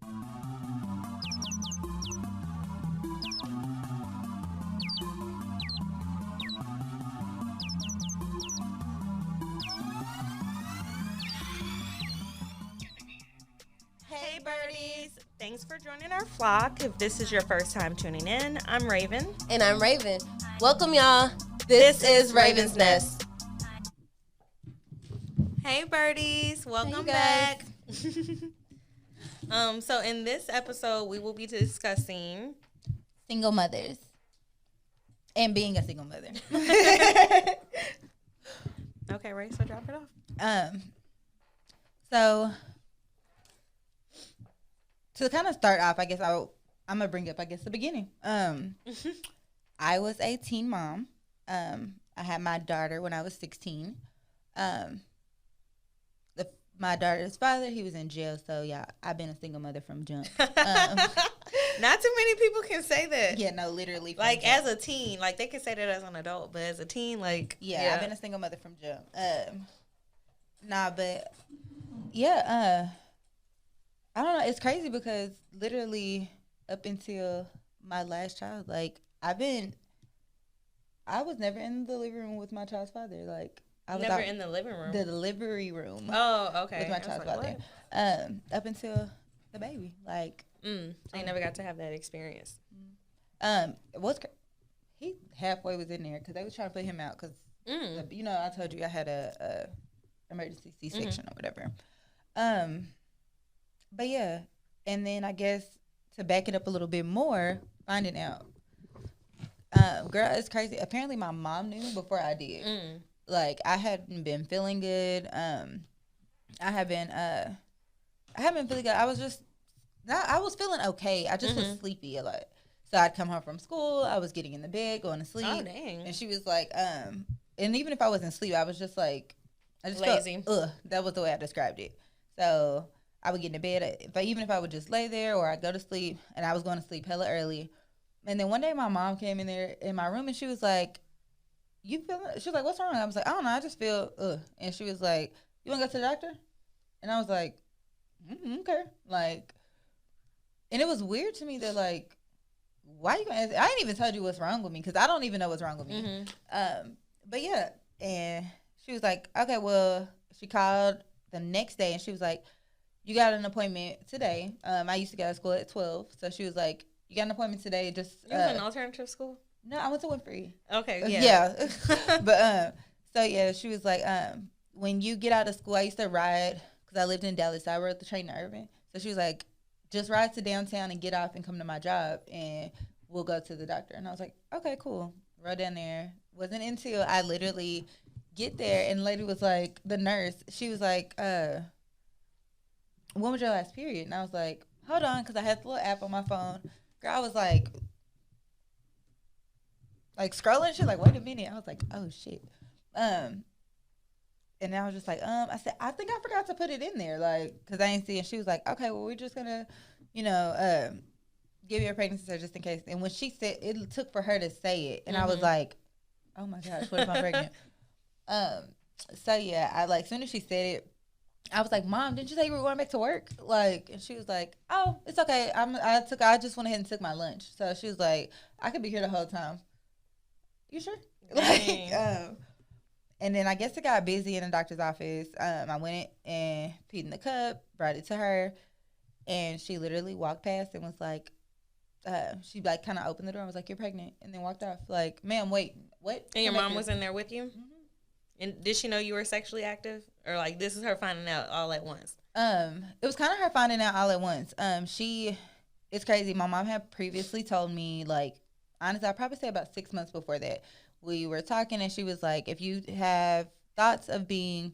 Hey birdies! Thanks for joining our flock. If this is your first time tuning in, I'm Raven. And I'm Raven. Welcome, y'all. This is Raven's Nest. Hey birdies! Welcome guys. back. So in this episode, we will be discussing Single mothers. And being a single mother. Okay, Ray, so drop it off. So to kind of start off, I guess I'm gonna bring up, the beginning. I was a teen mom. I had my daughter when I was 16. My daughter's father, he was in jail, so yeah, I've been a single mother from jump. Not too many people can say that. Yeah, no, literally. Like as a teen, like they can say that as an adult, but as a teen, like yeah. I've been a single mother from jump. I don't know. It's crazy because literally up until my last child, like I was never in the living room with my child's father. Like I was never in the living room. The delivery room. Oh, okay. With my child's father. Up until the baby, like. I never got to have that experience. He halfway was in there because they was trying to put him out because I told you I had a emergency C-section or whatever. But yeah, and then I guess to back it up a little bit more, finding out, girl, it's crazy. Apparently, my mom knew before I did. Like I hadn't been feeling good. I haven't feeling good. I was feeling okay. I just was sleepy a lot. So I'd come home from school. I was getting in the bed, going to sleep. Oh, dang. And she was like, and even if I wasn't asleep, I was just like, I just lazy. Felt, that was the way I described it. So I would get in bed. Even if I would just lay there or I'd go to sleep, and I was going to sleep hella early. And then one day my mom came in there in my room and she was like, she was like, what's wrong? I was like, I don't know. I just feel, And she was like, you want to go to the doctor? And I was like, okay. Like, and it was weird to me that, like, why you gonna ask? I ain't even told you what's wrong with me because I don't even know what's wrong with me. But yeah, and she was like, okay, well, she called the next day and she was like, you got an appointment today. I used to go to school at 12, so she was like, you got an appointment today. Just you was in an alternative school? No, I went to Winfrey. Okay, yeah. But so yeah, she was like, when you get out of school, I used to ride because I lived in Dallas. So I rode the train to Irving. So she was like, just ride to downtown and get off and come to my job and we'll go to the doctor. And I was like, okay, cool. Rode down there. Wasn't until I literally get there and the lady was like, the nurse, she was like, when was your last period? And I was like, hold on, because I had the little app on my phone. Girl, I was like scrolling shit, like, wait a minute. I was like, oh shit. And I was just like, I said, I think I forgot to put it in there, like, because I didn't see it. And she was like, okay, well, we're just going to, give you a pregnancy test just in case. And when she said, it took for her to say it. And I was like, oh my gosh, what if I'm pregnant? So yeah, as soon as she said it, I was like, Mom, didn't you say you were going back to work? Like, and she was like, oh, it's okay. I just went ahead and took my lunch. So she was like, I could be here the whole time. You sure? And then I guess it got busy in the doctor's office. I went and peed in the cup, brought it to her, and she literally walked past and was like, she like kind of opened the door and was like, you're pregnant, and then walked off. Like, ma'am, wait, what? And your mom was in there with you? And did she know you were sexually active? Or like this is her finding out all at once? It was kind of her finding out all at once. It's crazy. My mom had previously told me, like, honestly, I'd probably say about 6 months before that, we were talking and she was like, if you have thoughts of being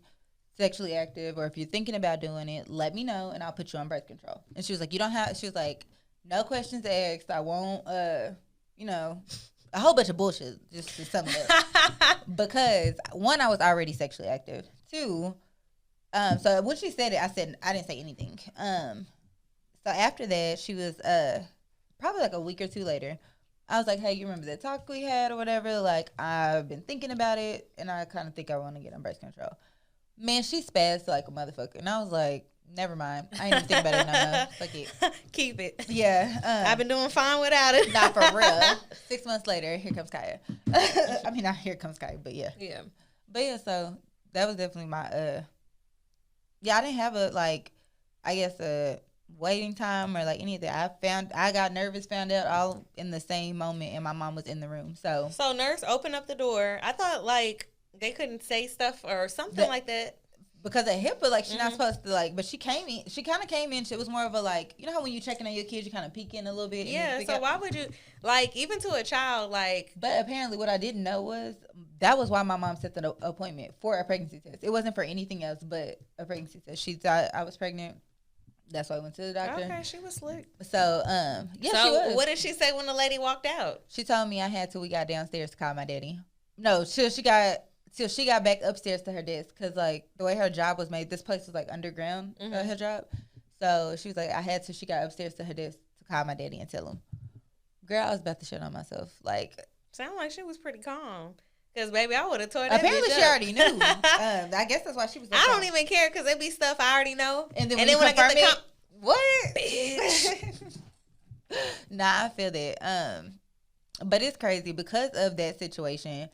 sexually active or if you're thinking about doing it, let me know and I'll put you on birth control. And she was like, she was like, no questions asked. I won't, a whole bunch of bullshit just to sum it up. Because one, I was already sexually active. Two, so when she said it, I didn't say anything. So after that, she was probably like a week or two later. I was like, hey, you remember that talk we had or whatever? Like, I've been thinking about it, and I kind of think I want to get on birth control. Man, she spazzed like a motherfucker. And I was like, Never mind. I ain't even think about it no more. Fuck it. Keep it. Yeah. I've been doing fine without it. Not for real. 6 months later, here comes Kaya. I mean, not here comes Kaya, but yeah. Yeah. But yeah, so that was definitely my yeah, I didn't have a like I guess a waiting time or like any of that. I got nervous, found out all in the same moment, and my mom was in the room. So nurse opened up the door. I thought like they couldn't say stuff or something like that. Because of HIPAA, like she's not supposed to like, but she came in. She kind of came in. It was more of a like, you know how when you checking on your kids, you kind of peek in a little bit. Yeah. So why would you like even to a child like? But apparently, what I didn't know was that was why my mom set the appointment for a pregnancy test. It wasn't for anything else but a pregnancy test. She thought I was pregnant. That's why I went to the doctor. Okay, she was slick. So yeah, so she was. What did she say when the lady walked out? She told me I had till we got downstairs to call my daddy. No, till she got back upstairs to her desk, because like the way her job was made, this place was like underground, her job. So she was like, I had till she got upstairs to her desk to call my daddy and tell him. Girl, I was about to shit on myself. Like, sound like she was pretty calm. Because baby, I would have tore that. Apparently, bitch she up. already knew. I guess that's why she was. I don't even care because it be stuff I already know. And then when I get the what? Bitch. Nah, I feel that. But it's crazy because of that situation.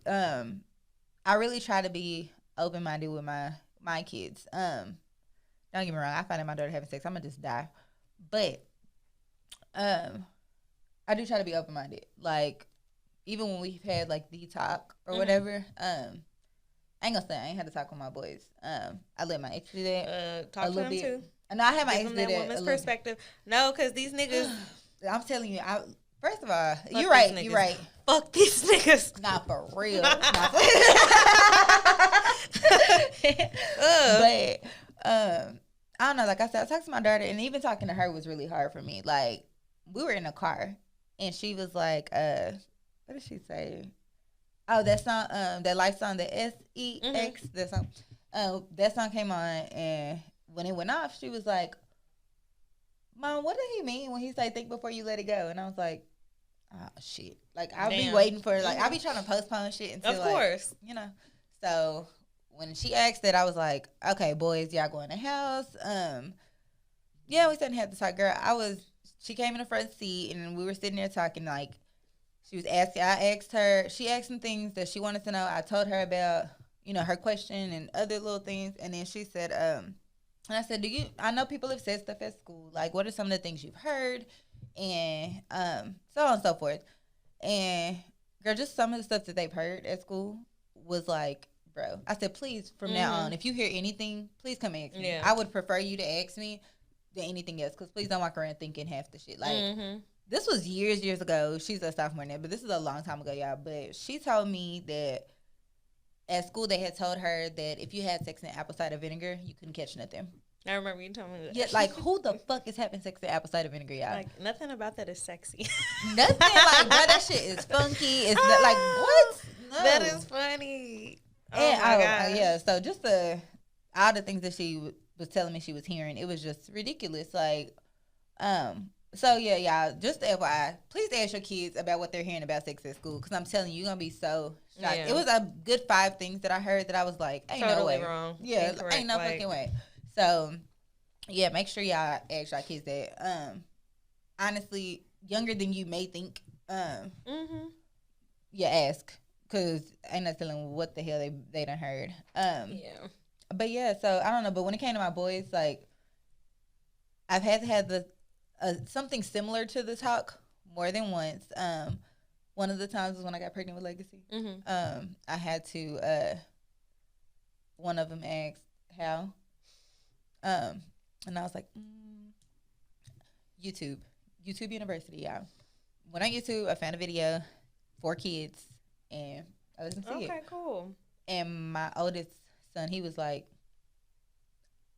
I really try to be open minded with my kids. Don't get me wrong. I find out my daughter having sex, I'm gonna just die. But I do try to be open minded. Like even when we've had like the talk or whatever. I ain't gonna say I ain't had to talk with my boys. I let my ex do that. Talk to them bit. Too. No, I had my ex do that. Woman's perspective. No, because these niggas. I'm telling you, first of all, you're right. You're right. Fuck these niggas. Not for real. But I don't know. Like I said, I talked to my daughter, and even talking to her was really hard for me. Like we were in a car, and she was like, "What did she say? Oh, that song, that life song, the SEX, that song. That song came on, and when it went off, she was like, Mom, what did he mean when he said think before you let it go? And I was like, oh, shit. Like, I'll be waiting for, like, I'll be trying to postpone shit until, of course. Like, you know. So, when she asked that, I was like, okay, boys, y'all go in the house. Yeah, we sat and had to talk. Girl, she came in the front seat, and we were sitting there talking, like, she asked some things that she wanted to know. I told her about, you know, her question and other little things. And then she said, and I said, I know people have said stuff at school. Like, what are some of the things you've heard? And so on and so forth. And, girl, just some of the stuff that they've heard at school was like, bro. I said, please, from now on, if you hear anything, please come ask me. Yeah. I would prefer you to ask me than anything else, because please don't walk around thinking half the shit. Like, this was years ago. She's a sophomore now, but this is a long time ago, y'all. But she told me that at school, they had told her that if you had sex in apple cider vinegar, you couldn't catch nothing. I remember you telling me that. Yeah, like, who the fuck is having sex in apple cider vinegar, y'all? Like, nothing about that is sexy. Nothing. Like, bro, that shit is funky. It's not, like, what? No. That is funny. Oh, my God. Yeah, so just all the things that she was telling me she was hearing, it was just ridiculous. Like, so, yeah, y'all, just FYI, please ask your kids about what they're hearing about sex at school, because I'm telling you, you're going to be so shocked. Yeah. It was a good 5 things that I heard that I was like, ain't totally no way. Wrong. Yeah, incorrect, ain't no fucking way. So, yeah, make sure y'all ask your kids that. Honestly, younger than you may think, yeah, ask, because ain't no telling what the hell they done heard. Yeah. But, yeah, so, I don't know, but when it came to my boys, like, I've had the something similar to the talk more than once. One of the times was when I got pregnant with Legacy. I had to, one of them asked how, and I was like, YouTube University, y'all. Went on YouTube, I found a video, 4 kids, and I listened to it. Okay, cool. And my oldest son, he was like,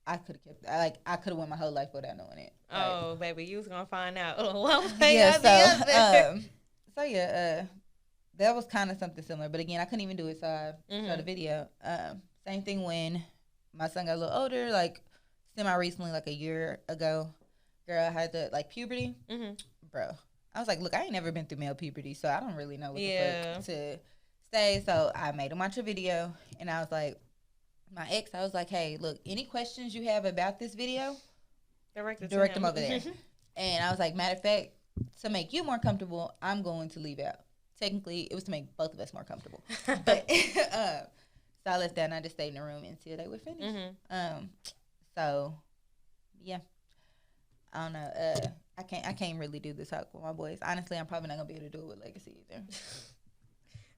I could have went my whole life without knowing it. Oh, like, baby, you was gonna find out one way or the other. So yeah, that was kind of something similar. But again, I couldn't even do it, so I showed a video. Same thing when my son got a little older, like semi-recently, like a year ago. Girl, I had the puberty. Bro, I was like, look, I ain't never been through male puberty, so I don't really know what the fuck to say. So I made him watch a video, and I was like, my ex, I was like, hey, look, any questions you have about this video, Direct them over there. And I was like, matter of fact, to make you more comfortable, I'm going to leave out. Technically, it was to make both of us more comfortable. But so I left that and I just stayed in the room until they were finished. So yeah, I don't know. I can't really do this talk with my boys. Honestly, I'm probably not gonna be able to do it with Legacy either.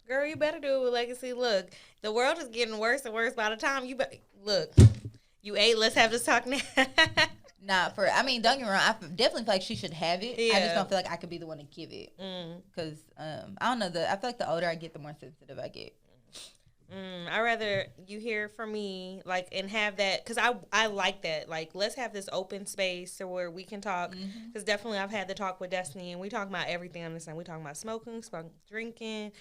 Girl, you better do it with Legacy. Look, the world is getting worse and worse. By the time look, you ate. Let's have this talk now. Don't get me wrong. I definitely feel like she should have it. Yeah. I just don't feel like I could be the one to give it. Because, I don't know. I feel like the older I get, the more sensitive I get. I'd rather you hear from me, like, and have that, because I like that. Like, let's have this open space to where we can talk. Because definitely I've had the talk with Destiny, and we talk about everything on the same. We talk about smoking, drinking,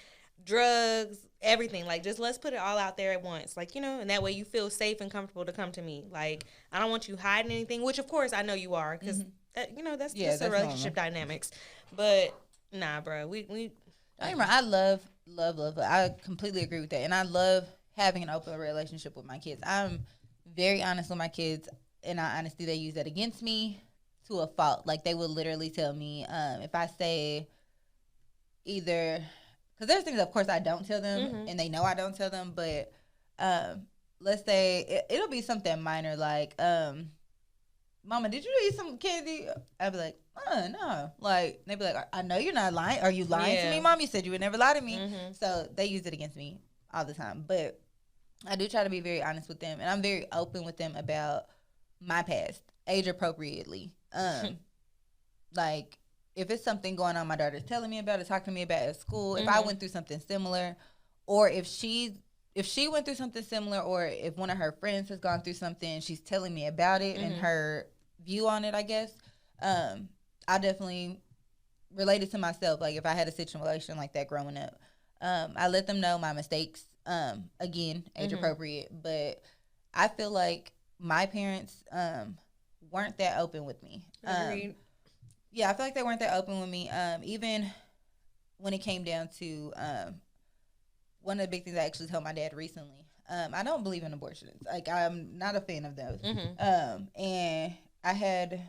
drugs, everything. Like, just let's put it all out there at once. Like, and that way you feel safe and comfortable to come to me. Like, I don't want you hiding anything, which of course I know you are, because that's just a relationship dynamics. But nah, bro, we I love. I completely agree with that, and I love having an open relationship with my kids. I'm very honest with my kids, and honestly, they use that against me to a fault. Like, they will literally tell me if I say either. Because there's things, of course, I don't tell them, and they know I don't tell them. But let's say it'll be something minor, like, Mama, did you eat some candy? I'd be like, no. Like, they'd be like, I know you're not lying. Are you lying to me, Mom? You said you would never lie to me. So they use it against me all the time. But I do try to be very honest with them, and I'm very open with them about my past, age appropriately. Like, if it's something going on my daughter's telling me about it, talking to me about it at school, if I went through something similar, or if she went through something similar, or if one of her friends has gone through something, she's telling me about it and her view on it, I guess, I definitely related to myself. Like, if I had a situation like that growing up, I let them know my mistakes, again, age appropriate, but I feel like my parents weren't that open with me. Yeah, I feel like they weren't that open with me. Even when it came down to one of the big things I actually told my dad recently. I don't believe in abortions. Like, I'm not a fan of those. And I had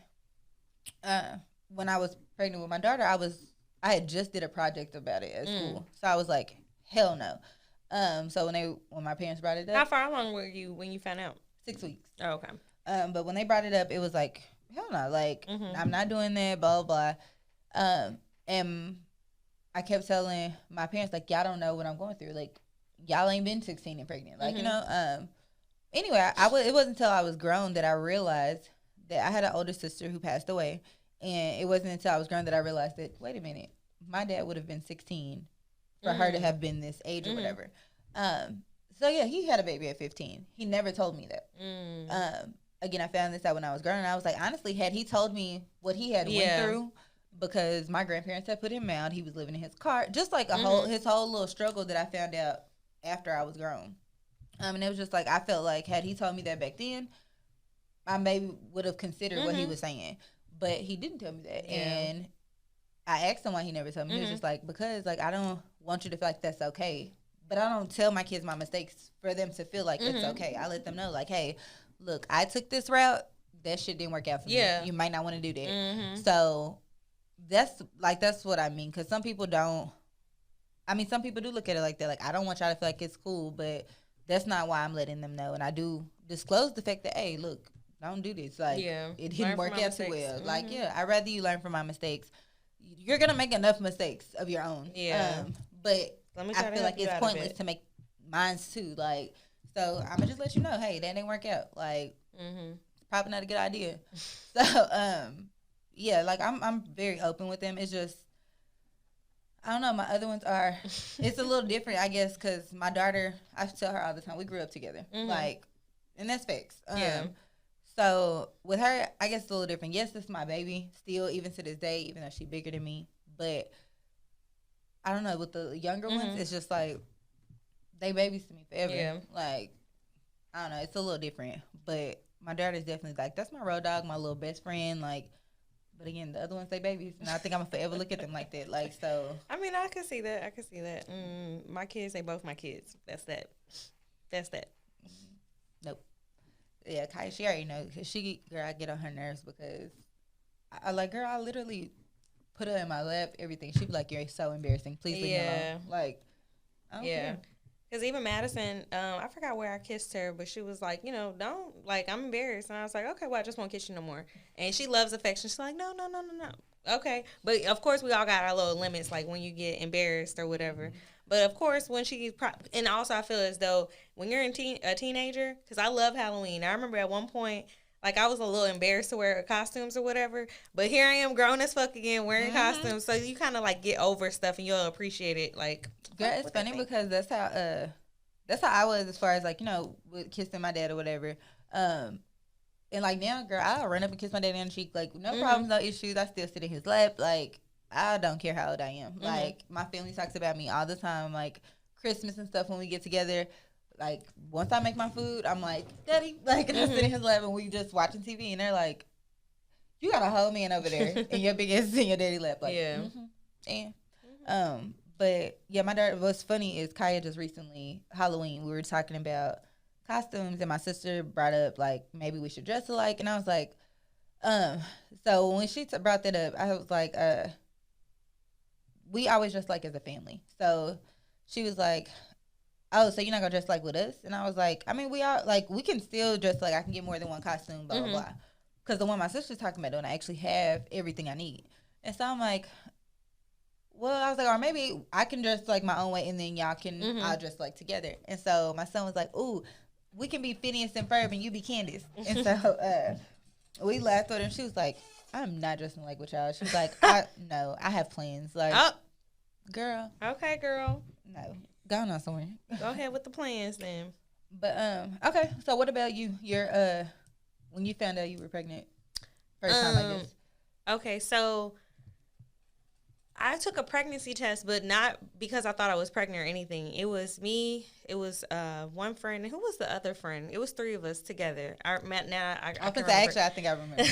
when I was pregnant with my daughter, I had just did a project about it at school. So I was like, hell no. So when my parents brought it up, how far along were you when you found out? 6 weeks. Oh, okay. But when they brought it up, it was like, hell no, like, I'm not doing that, blah, blah, blah. And I kept telling my parents, like, y'all don't know what I'm going through. Like, y'all ain't been 16 and pregnant. Like, anyway, it wasn't until I was grown that I realized that I had an older sister who passed away. And it wasn't until I was grown that I realized that, wait a minute, my dad would have been 16 for her to have been this age or whatever. So, yeah, he had a baby at 15. He never told me that. Again, I found this out when I was grown, and I was like, honestly, had he told me what he had went through, because my grandparents had put him out, he was living in his car, just like his whole little struggle that I found out after I was grown. And it was just like, I felt like had he told me that back then, I maybe would have considered what he was saying, but he didn't tell me that. And I asked him why he never told me. He was just like, because, like, I don't want you to feel like that's okay, but I don't tell my kids my mistakes for them to feel like it's okay. I let them know, like, hey, look, I took this route. That shit didn't work out for me. You might not want to do that. So that's what I mean. Because some people don't. I mean, some people do look at it like that. Like, I don't want y'all to feel like it's cool, but that's not why I'm letting them know. And I do disclose the fact that, hey, look, don't do this. Like, it didn't work out too well. Like, I'd rather you learn from my mistakes. You're gonna make enough mistakes of your own. But I feel like it's pointless to make mine too. Like. So I'm gonna just let you know, hey, that didn't work out. Like, probably not a good idea. So, yeah, like I'm very open with them. It's just, I don't know. My other ones are, it's a little different, I guess, because my daughter, I tell her all the time, we grew up together, like, and that's facts. So with her, I guess it's a little different. Yes, this is my baby still, even to this day, even though she's bigger than me. But I don't know. With the younger ones, it's just like, they babies to me forever. Like, I don't know. It's a little different. But my daughter's definitely like, that's my road dog, my little best friend. Like, but again, the other ones, they babies. And I think I'm going to forever look at them like that. Like, so. I mean, I can see that. My kids, they both my kids. That's that. Yeah, Kaya, she already knows. Girl, I get on her nerves because I like, girl, I literally put her in my lap, everything. She'd be like, you're so embarrassing. Please leave me alone. Like, I don't care. Because even Madison, I forgot where I kissed her, but she was like, don't, like, I'm embarrassed. And I was like, okay, well, I just won't kiss you no more. And she loves affection. She's like, no. Okay. But, of course, we all got our little limits, like when you get embarrassed or whatever. But, of course, when and also I feel as though when you're a teenager, because I love Halloween. I remember at one point, like, I was a little embarrassed to wear costumes or whatever. But here I am grown as fuck again wearing costumes. So you kind of, like, get over stuff and you'll appreciate it. Like, girl, it's funny because that's how I was as far as, like, with kissing my dad or whatever. And, like, now, girl, I'll run up and kiss my daddy on the cheek. Like, no problems, no issues. I still sit in his lap. Like, I don't care how old I am. Like, my family talks about me all the time. Like, Christmas and stuff when we get together. Like, once I make my food, I'm like, Daddy, like, and I sit in his lap and we just watching TV, and they're like, you got a whole man over there, and your big ass is in your daddy lap. Like, and, but, yeah, my daughter, what's funny is Kaya just recently, Halloween, we were talking about costumes, and my sister brought up, like, maybe we should dress alike, and I was like, so when she brought that up, I was like, we always dress like as a family. So she was like, oh, so you're not gonna dress like with us? And I was like, I mean, we are, like, we can still dress like, I can get more than one costume, blah, blah, blah. Because the one my sister's talking about doing, I actually have everything I need. And so I'm like, well, I was like, or maybe I can dress like my own way and then y'all can, I'll dress like together. And so my son was like, ooh, we can be Phineas and Ferb and you be Candace. And so we laughed at her and she was like, I'm not dressing like with y'all. She was like, I have plans. Like, girl. Okay, girl. No. Go on somewhere. Go ahead with the plans then. But okay. So what about you? Your when you found out you were pregnant, first time like this. Okay, so I took a pregnancy test, but not because I thought I was pregnant or anything. It was me. It was one friend. Who was the other friend? It was three of us together. I think I remember.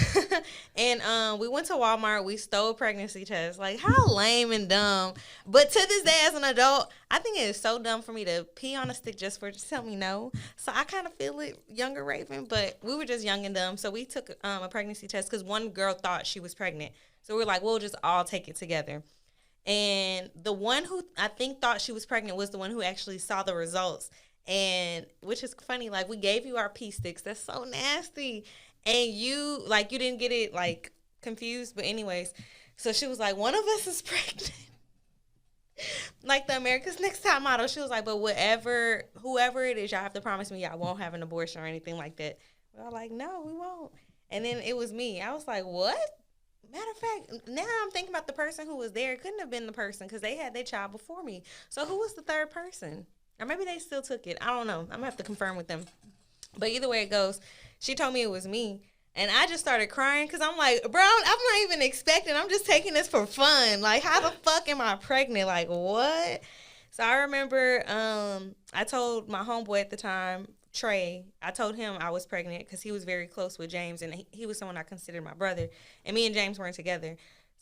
And we went to Walmart. We stole a pregnancy test. Like, how lame and dumb. But to this day, as an adult, I think it is so dumb for me to pee on a stick just to tell me no. So I kind of feel it, younger Raven. But we were just young and dumb. So we took a pregnancy test because one girl thought she was pregnant. So we're like, we'll just all take it together. And the one who I think thought she was pregnant was the one who actually saw the results. And which is funny, like, we gave you our pee sticks. That's so nasty. And you didn't get it, like, confused. But anyways, so she was like, one of us is pregnant. Like the America's Next Top Model. She was like, but whoever it is, y'all have to promise me y'all won't have an abortion or anything like that. We were like, no, we won't. And then it was me. I was like, what? Matter of fact, now I'm thinking about the person who was there. It couldn't have been the person because they had their child before me. So who was the third person? Or maybe they still took it. I don't know. I'm going to have to confirm with them. But either way it goes, she told me it was me. And I just started crying because I'm like, bro, I'm not even expecting. I'm just taking this for fun. Like, how the fuck am I pregnant? Like, what? So I remember I told my homeboy at the time, Trey, I told him I was pregnant because he was very close with James, and he was someone I considered my brother, and me and James weren't together.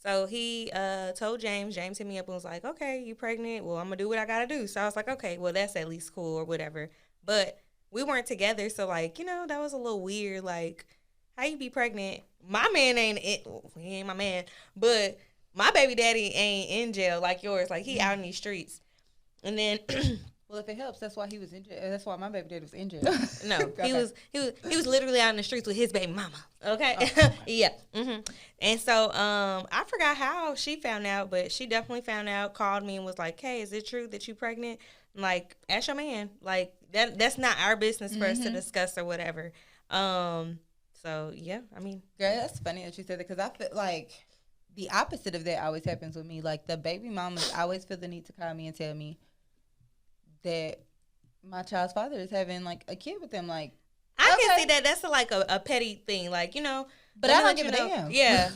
So he told James. James hit me up and was like, okay, you pregnant? Well, I'm going to do what I got to do. So I was like, okay, well, that's at least cool or whatever. But we weren't together, so, like, that was a little weird. Like, how you be pregnant? My man ain't it. He ain't my man, but my baby daddy ain't in jail like yours. Like, he out in these streets. And then... Well, if it helps, that's why he was in jail. That's why my baby daddy was in jail. No, okay. he was literally out in the streets with his baby mama. Okay, yeah. And so I forgot how she found out, but she definitely found out. Called me and was like, "Hey, is it true that you pregnant?" I'm like, ask your man. Like that's not our business for us to discuss or whatever. So yeah, I mean, girl, that's funny that you said that because I feel like the opposite of that always happens with me. Like the baby mamas always feel the need to call me and tell me that my child's father is having like a kid with them. Like, I can see that. That's a petty thing, like, But I don't give a damn. Yeah,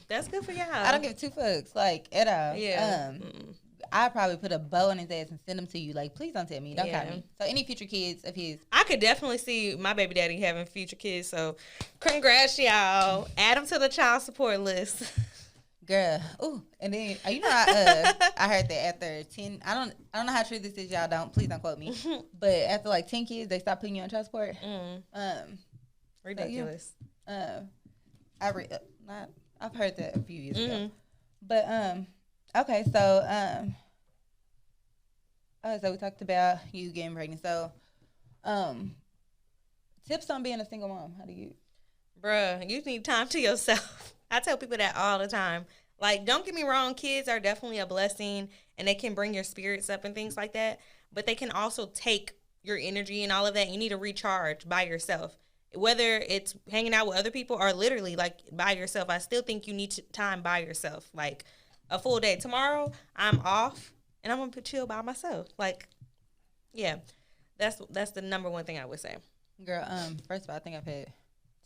that's good for y'all. I don't give two fucks, like, at all. Yeah. I'd probably put a bow on his ass and send him to you. Like, please don't tell me. Don't call me. So any future kids of his, I could definitely see my baby daddy having future kids. So congrats, y'all. Add them to the child support list. Girl, ooh, and then I heard that after 10, I don't know how true this is, y'all. Please don't quote me. But after like 10 kids, they stop putting you on child support. Ridiculous. So, yeah. I've heard that a few years ago. But okay, so so we talked about you getting pregnant. So tips on being a single mom. How do you? Bruh, you need time to yourself. I tell people that all the time. Like, don't get me wrong, kids are definitely a blessing and they can bring your spirits up and things like that. But they can also take your energy and all of that. You need to recharge by yourself. Whether it's hanging out with other people or literally like by yourself, I still think you need time by yourself. Like a full day. Tomorrow, I'm off and I'm gonna chill by myself. Like, yeah, that's the number one thing I would say. Girl, first of all, I think I've had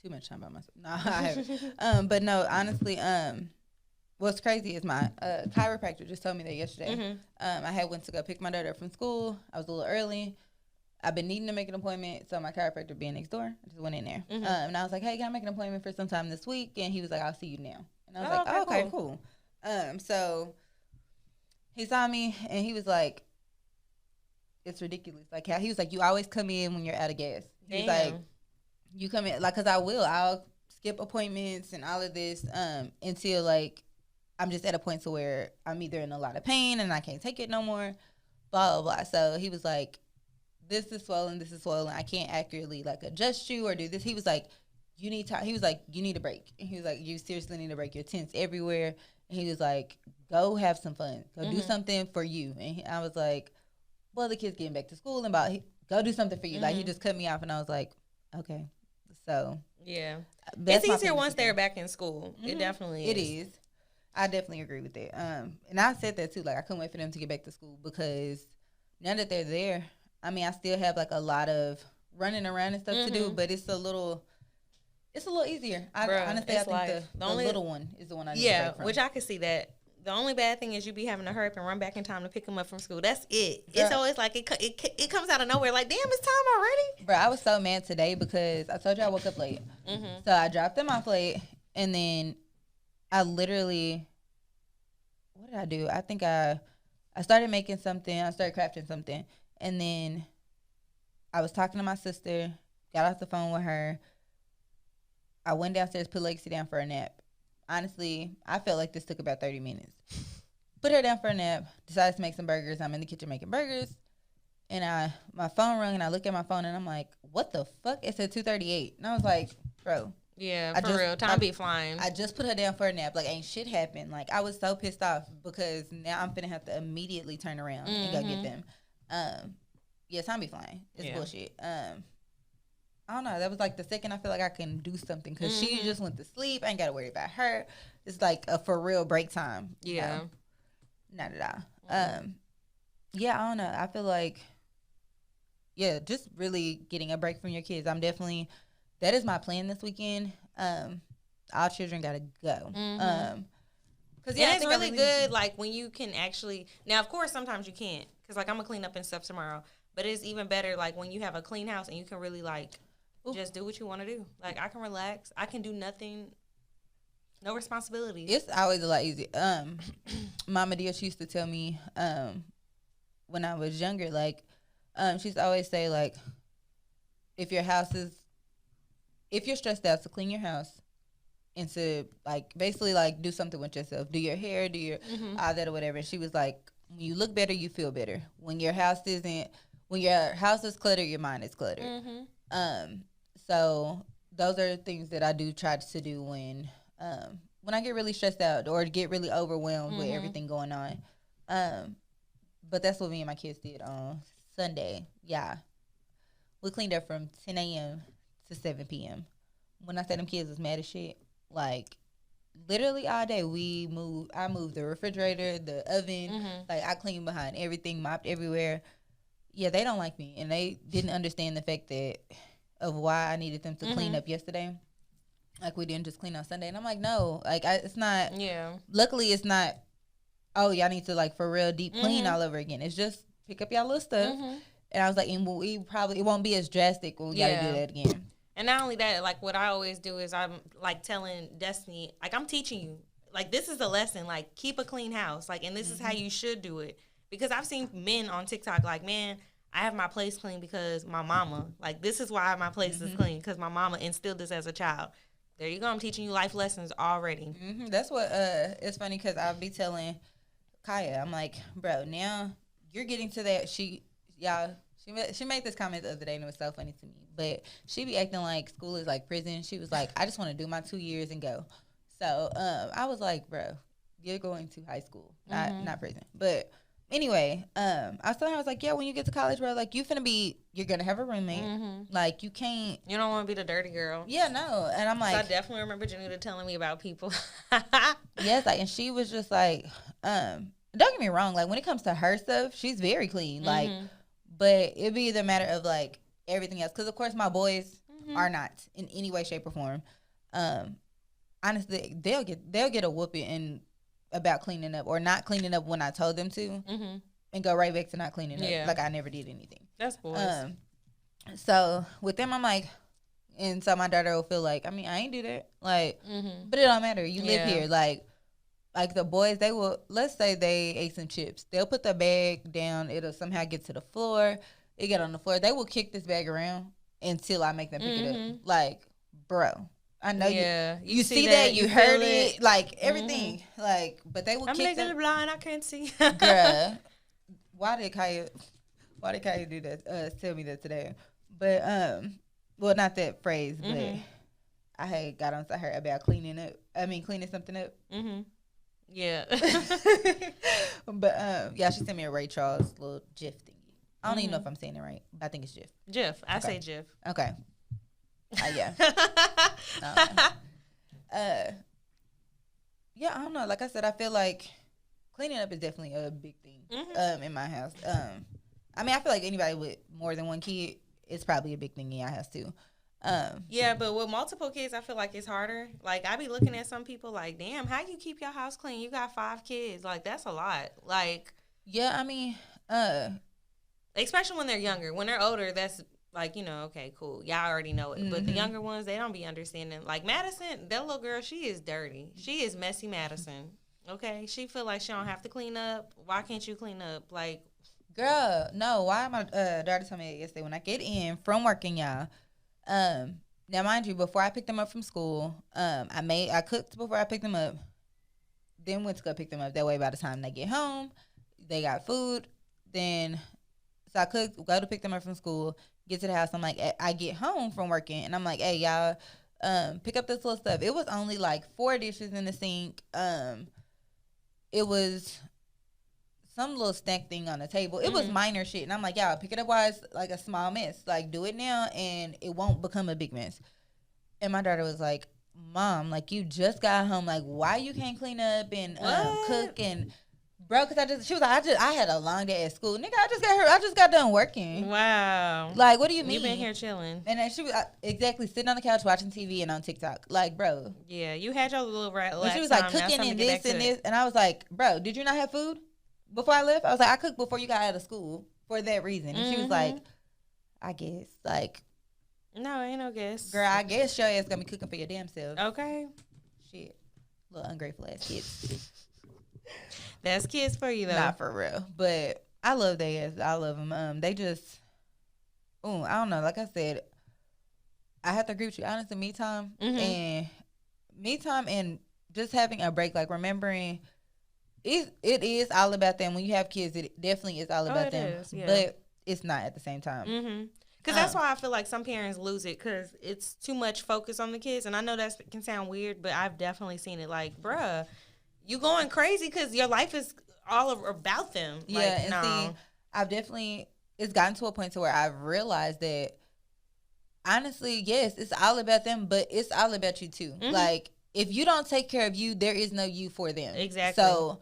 too much time by myself. No, I haven't. But no, honestly, what's crazy is my chiropractor just told me that yesterday. I had went to go pick my daughter up from school. I was a little early. I've been needing to make an appointment, so my chiropractor being next door, I just went in there. And I was like, hey, can I make an appointment for sometime this week? And he was like, I'll see you now. And I was like, okay, cool. So he saw me, and he was like, it's ridiculous. Like, how he was like, you always come in when you're out of gas. He was like, you come in, like, because I'll skip appointments and all of this until, like, I'm just at a point to where I'm either in a lot of pain and I can't take it no more, blah, blah, blah. So he was like, this is swollen, I can't accurately, like, adjust you or do this. He was like, you need time. He was like, you need a break. And he was like, you seriously need a break. You're tense everywhere. And he was like, go have some fun. Go do something for you. And I was like, well, the kid's getting back to school and go do something for you. Like, he just cut me off, and I was like, okay. So yeah, it's easier once they're back in school. It definitely is. It is. I definitely agree with that. And I said that too. Like, I couldn't wait for them to get back to school because now that they're there, I mean, I still have like a lot of running around and stuff to do, but it's a little easier. Honestly, I think the little one is the one I need to break from. Which I can see that. The only bad thing is you be having to hurry up and run back in time to pick them up from school. That's it. It's always like it comes out of nowhere. Like, damn, it's time already. Bro, I was so mad today because I told you I woke up late. So I dropped them off late, and then I literally, what did I do? I think I started making something. I started crafting something, and then I was talking to my sister. Got off the phone with her. I went downstairs, put Lexi down for a nap. Honestly, I felt like this took about 30 minutes. Put her down for a nap, decided to make some burgers. I'm in the kitchen making burgers. And my phone rang, and I look at my phone, and I'm like, what the fuck? It said 2:38. And I was like, bro. Yeah, for real. Time be flying. I just put her down for a nap. Like, ain't shit happened. Like, I was so pissed off because now I'm finna have to immediately turn around and go get them. Yeah, time be flying. It's bullshit. I don't know. That was like the second I feel like I can do something because she just went to sleep. I ain't got to worry about her. It's like a for real break time. Yeah. Not at all. Yeah, I don't know. I feel like, yeah, just really getting a break from your kids. That is my plan this weekend. All children got to go. Cause it's really good, like, when you can actually, now, of course, sometimes you can't. Because, like, I'm going to clean up and stuff tomorrow. But it's even better, like, when you have a clean house and you can really, like, just do what you want to do. Like, I can relax. I can do nothing. No responsibilities. It's always a lot easier. Mama Dia, she used to tell me when I was younger, like, she used to always say, like, if you're stressed out, to clean your house and to, like, basically, like, do something with yourself. Do your hair, do your all that or whatever. And she was like, when you look better, you feel better. When your house is cluttered, your mind is cluttered. So those are things that I do try to do when I get really stressed out or get really overwhelmed with everything going on. But that's what me and my kids did on Sunday. Yeah. We cleaned up from 10 a.m. to 7 p.m. When I said them kids was mad as shit, like, literally all day I moved the refrigerator, the oven, like, I cleaned behind everything, mopped everywhere. Yeah, they don't like me, and they didn't understand the fact of why I needed them to clean up yesterday. Like, we didn't just clean on Sunday. And I'm like, no, like, it's not. Yeah. Luckily, it's not, oh, y'all need to, like, for real deep clean all over again. It's just pick up y'all little stuff. And I was like, and it won't be as drastic when we got to do that again. And not only that, like, what I always do is I'm, like, telling Destiny, like, I'm teaching you. Like, this is a lesson. Like, keep a clean house. Like, and this is how you should do it. Because I've seen men on TikTok, like, man, I have my place clean because my mama. Like, this is why my place is clean, because my mama instilled this as a child. There you go. I'm teaching you life lessons already. That's what, it's funny because I'll be telling Kaya, I'm like, bro, now you're getting to that. She made this comment the other day and it was so funny to me. But she be acting like school is like prison. She was like, I just want to do my 2 years and go. So I was like, bro, you're going to high school, not prison. But anyway, I was telling her, I was like, yeah, when you get to college, bro, like, you're going to have a roommate. Like, you can't. You don't want to be the dirty girl. Yeah, no. And I'm like. I definitely remember Janita telling me about people. Yes, like, and she was just like, don't get me wrong, like, when it comes to her stuff, she's very clean. Like, but it'd be the matter of, like, everything else. Because, of course, my boys are not in any way, shape, or form. Honestly, they'll get a whooping about cleaning up or not cleaning up when I told them to, and go right back to not cleaning up. Like I never did anything. That's boys. So with them, I'm like, and so my daughter will feel like, I mean, I ain't do that. Like, but it don't matter. You live here. Like the boys, they will, let's say they ate some chips. They'll put the bag down. It'll somehow get to the floor. It get on the floor. They will kick this bag around until I make them pick it up. Like, bro. I know you see that, you heard it, like everything, like, but they will kick them. I'm blind, I can't see. Girl, why did Kaya do that? Tell me that today. But well, not that phrase, but I had got on to her about cleaning something up. Yeah. But yeah, she sent me a Ray Charles little GIF thingy. I don't even know if I'm saying it right, but I think it's GIF. GIF. I say GIF. Okay. Yeah. Yeah, I don't know. Like I said, I feel like cleaning up is definitely a big thing in my house. I mean, I feel like anybody with more than one kid, it's probably a big thing in your house too. Yeah, but with multiple kids, I feel like it's harder. Like, I be looking at some people like, damn, how you keep your house clean? You got 5 kids. Like, that's a lot. Like, yeah, I mean, especially when they're younger. When they're older, that's like, you know, okay, cool. Y'all already know it. But the younger ones, they don't be understanding. Like, Madison, that little girl, she is dirty. She is messy Madison. Okay? She feel like she don't have to clean up. Why can't you clean up? Like, girl, no. Why my daughter told me yesterday when I get in from working, y'all. Now, mind you, before I picked them up from school, I cooked before I picked them up. Then went to go pick them up. That way, by the time they get home, they got food. Then, so I cooked, go to pick them up from school. Get to the house, I'm like, I get home from working, and I'm like, hey, y'all, pick up this little stuff. It was only like 4 dishes in the sink. It was some little snack thing on the table. It was minor shit, and I'm like, y'all, pick it up while it's like a small mess. Like, do it now, and it won't become a big mess. And my daughter was like, Mom, like, you just got home. Like, why you can't clean up and cook and... Bro, because she was like, I had a long day at school. Nigga, I just got done working. Wow. Like, what do you mean? You been here chilling. And then she was exactly sitting on the couch watching TV and on TikTok. Like, bro. Yeah, you had your little relax. She was like cooking and this and this. And I was like, bro, did you not have food before I left? I was like, I cooked before you got out of school for that reason. And she was like, I guess. Like, no, ain't no guess. Girl, I guess your ass gonna be cooking for your damn self. Okay. Shit. Little ungrateful ass kids. That's kids for you, though. Not for real. But I love they ass. I love them. They just, I don't know. Like I said, I have to agree with you. Honestly, me time and just having a break, like remembering it is all about them. When you have kids, it definitely is all about them. Is, yeah. But it's not at the same time. Because that's why I feel like some parents lose it because it's too much focus on the kids. And I know that can sound weird, but I've definitely seen it like, bruh, you going crazy because your life is all about them. Yeah, like, and see, it's gotten to a point to where I've realized that, honestly, yes, it's all about them, but it's all about you too. Like, if you don't take care of you, there is no you for them. Exactly. So,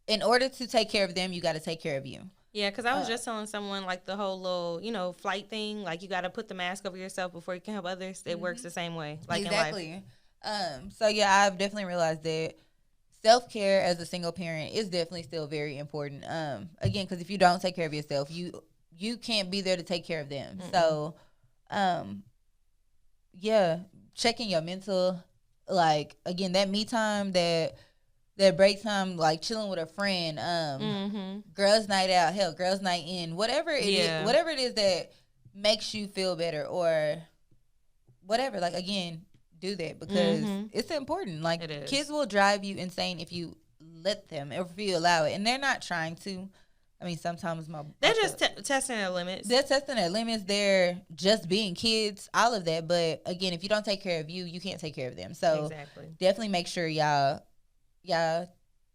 in order to take care of them, you got to take care of you. Yeah, because I was just telling someone, like, the whole little, flight thing, like, you got to put the mask over yourself before you can help others. It works the same way, like, exactly. in life. So, yeah, I've definitely realized that self-care as a single parent is definitely still very important. Again, because if you don't take care of yourself, you can't be there to take care of them. So, yeah, checking your mental, like, again, that me time that That break time, like chilling with a friend, girls' night out, hell, girls' night in, whatever it is that makes you feel better or whatever. Like, again, do that because it's important. Like, kids will drive you insane if you let them or if you allow it, and they're not trying to. I mean, sometimes they're just testing their limits. They're testing their limits. They're just being kids, all of that. But again, if you don't take care of you, you can't take care of them. So definitely make sure y'all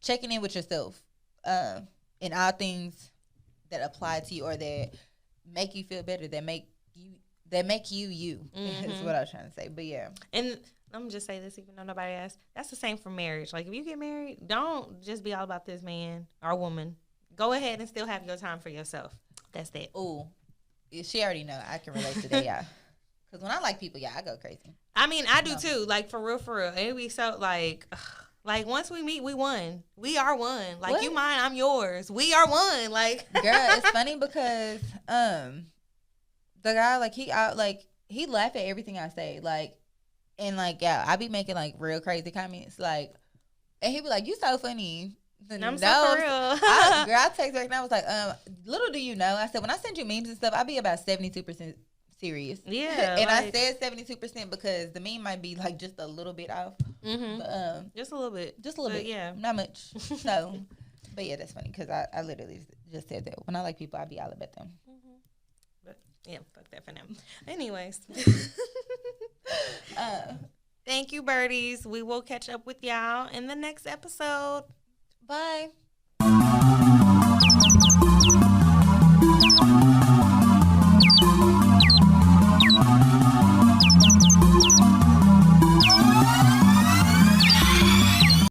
checking in with yourself in all things that apply to you or that make you feel better, that make you you. Is what I was trying to say. But yeah, and I'm gonna just say this, even though nobody asked. That's the same for marriage. Like if you get married, don't just be all about this man or woman. Go ahead and still have your time for yourself. That's that. Ooh, she already know. I can relate to that, yeah. Because when I like people, I go crazy. I mean, I do too. Like for real. And we so like once we meet, we won. We are one. Like you mine, I'm yours. We are one. Like girl, it's funny because the guy he laugh at everything I say. Like and like I be making like real crazy comments. Like and he be like, "You so funny." I'm so for real. I text back and I was like, little do you know, I said when I send you memes and stuff, I be about 72% serious. Yeah. And I said 72% because the meme might be like just a little bit off. But, just a little bit. Just a little bit. Yeah. Not much. So, but yeah, that's funny because I literally just said that. When I like people, I be all about them. But yeah, fuck that for now. Anyways. Thank you, birdies. We will catch up with y'all in the next episode. Bye.